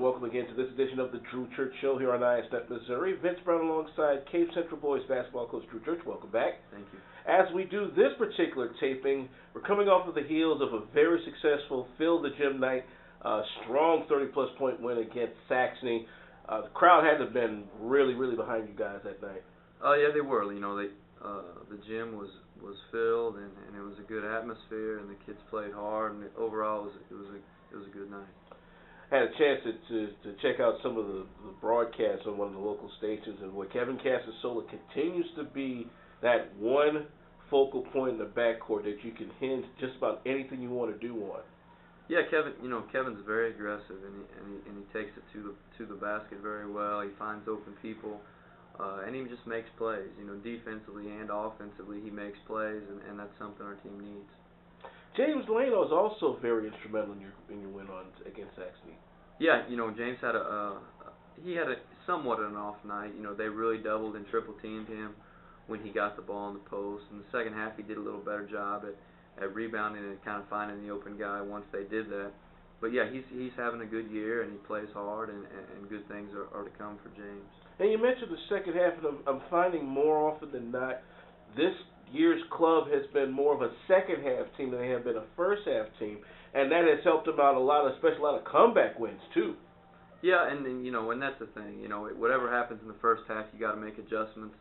welcome again to this edition of the Drew Church Show here on ISNet Missouri. Vince Brown alongside Cape Central Boys basketball coach Drew Church. Welcome back. Thank you. As we do this particular taping, we're coming off of the heels of a very successful Fill the Gym night, strong 30-plus point win against Saxony. The crowd had to have been really, really behind you guys that night. Yeah, they were. You know, the gym was filled, and it was a good atmosphere, and the kids played hard, and overall it was a good night. Had a chance to check out some of the broadcasts on one of the local stations, and where Kevin Casasola continues to be that one focal point in the backcourt that you can hinge just about anything you want to do on. Yeah, Kevin. You know, Kevin's very aggressive, and he takes it to the basket very well. He finds open people, and he just makes plays. You know, defensively and offensively, he makes plays, and that's something our team needs. James Lano is also very instrumental in your win on against Saxony. Yeah, you know, James had he had a somewhat an off night. You know, they really doubled and triple teamed him when he got the ball in the post. In the second half, he did a little better job at rebounding and kind of finding the open guy once they did that. But yeah, he's having a good year, and he plays hard, and good things are to come for James. And you mentioned the second half, and I'm finding more often than not, this year's club has been more of a second half team than they have been a first half team, and that has helped them out a lot, especially a lot of comeback wins too. Yeah, and you know, and that's the thing. You know, whatever happens in the first half, you got to make adjustments.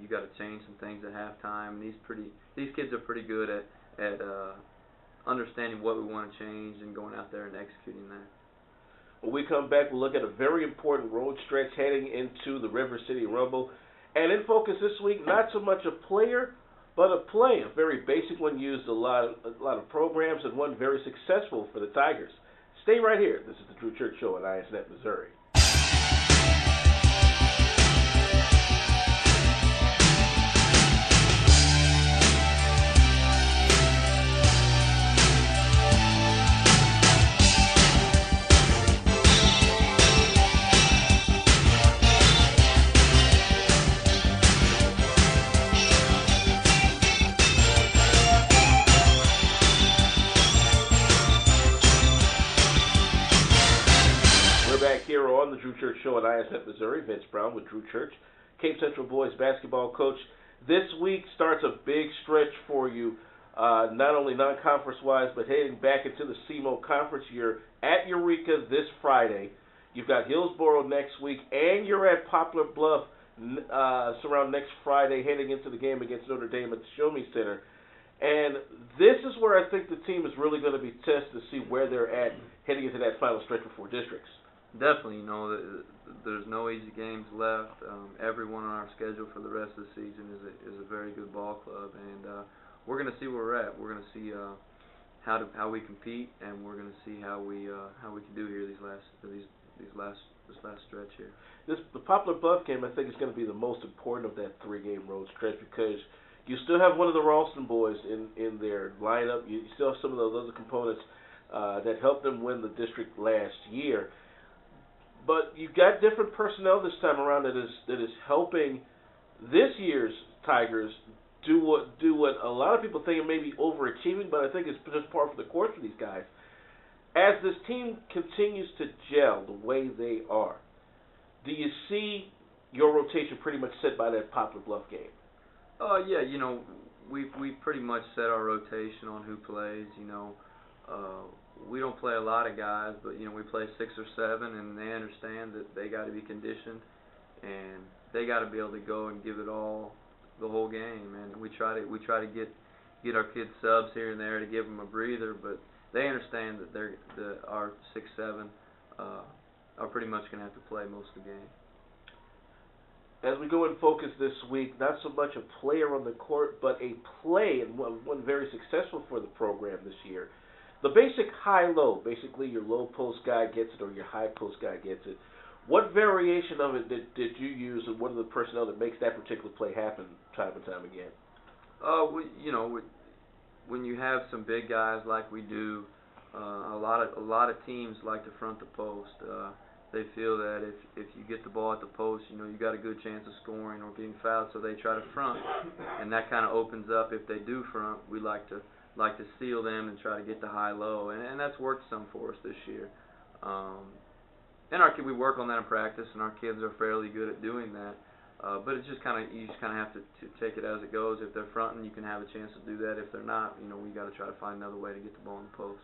You got to change some things at halftime. And these kids are pretty good at understanding what we want to change and going out there and executing that. When we come back, we'll look at a very important road stretch heading into the River City Rumble. And in focus this week, not so much a player, but a play. A very basic one used a lot of programs, and one very successful for the Tigers. Stay right here. This is the Drew Church Show on ISNet Missouri. Here on the Drew Church Show on ISNet Missouri. Vince Brown with Drew Church, Cape Central Boys basketball coach. This week starts a big stretch for you, not only non-conference wise, but heading back into the SEMO Conference. You're at Eureka this Friday. You've got Hillsboro next week, and you're at Poplar Bluff around next Friday, heading into the game against Notre Dame at the Show Me Center. And this is where I think the team is really going to be tested to see where they're at heading into that final stretch before districts. Definitely, you know, there's no easy games left. Everyone on our schedule for the rest of the season is a very good ball club, and we're going to see where we're at. We're going to see how we compete, and we're going to see how we can do here this last stretch here. The Poplar Bluff game, I think, is going to be the most important of that three-game road stretch, because you still have one of the Ralston boys in their lineup. You still have some of those other components that helped them win the district last year. But you've got different personnel this time around that is helping this year's Tigers do what a lot of people think it may be overachieving, but I think it's just par for the course for these guys. As this team continues to gel the way they are, do you see your rotation pretty much set by that Poplar Bluff game? Yeah, you know, we pretty much set our rotation on who plays. You know, we don't play a lot of guys, but you know, we play 6 or 7, and they understand that they got to be conditioned, and they got to be able to go and give it all the whole game. And we try to get our kids subs here and there to give them a breather, but they understand that our 6, 7 are pretty much going to have to play most of the game. As we go in focus this week, not so much a player on the court, but a play, and one very successful for the program this year. The basic high-low, basically your low post guy gets it or your high post guy gets it. What variation of it did you use, and what are the personnel that makes that particular play happen time and time again? You know, when you have some big guys like we do, a lot of teams like to front the post. They feel that if you get the ball at the post, you know, you got a good chance of scoring or getting fouled, so they try to front, and that kind of opens up. If they do front, we like to seal them and try to get the high-low, and that's worked some for us this year. and we work on that in practice, and our kids are fairly good at doing that. But it's just you just kind of have to take it as it goes. If they're fronting, you can have a chance to do that. If they're not, we got to try to find another way to get the ball in the post.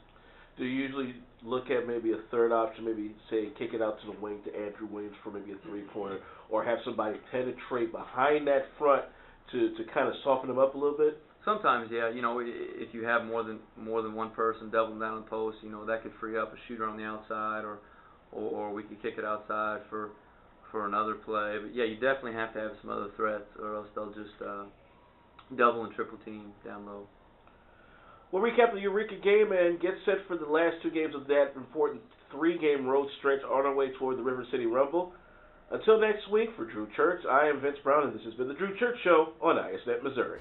Do you usually look at maybe a third option, maybe say kick it out to the wing to Andrew Williams for maybe a three-pointer, or have somebody penetrate behind that front to kind of soften them up a little bit? Sometimes, yeah. If you have more than one person doubling down on the post, that could free up a shooter on the outside, or we could kick it outside for another play. But yeah, you definitely have to have some other threats, or else they'll just double and triple team down low. We'll recap the Eureka game and get set for the last two games of that important three-game road stretch on our way toward the River City Rumble. Until next week, for Drew Church, I am Vince Brown, and this has been the Drew Church Show on ISNet Missouri.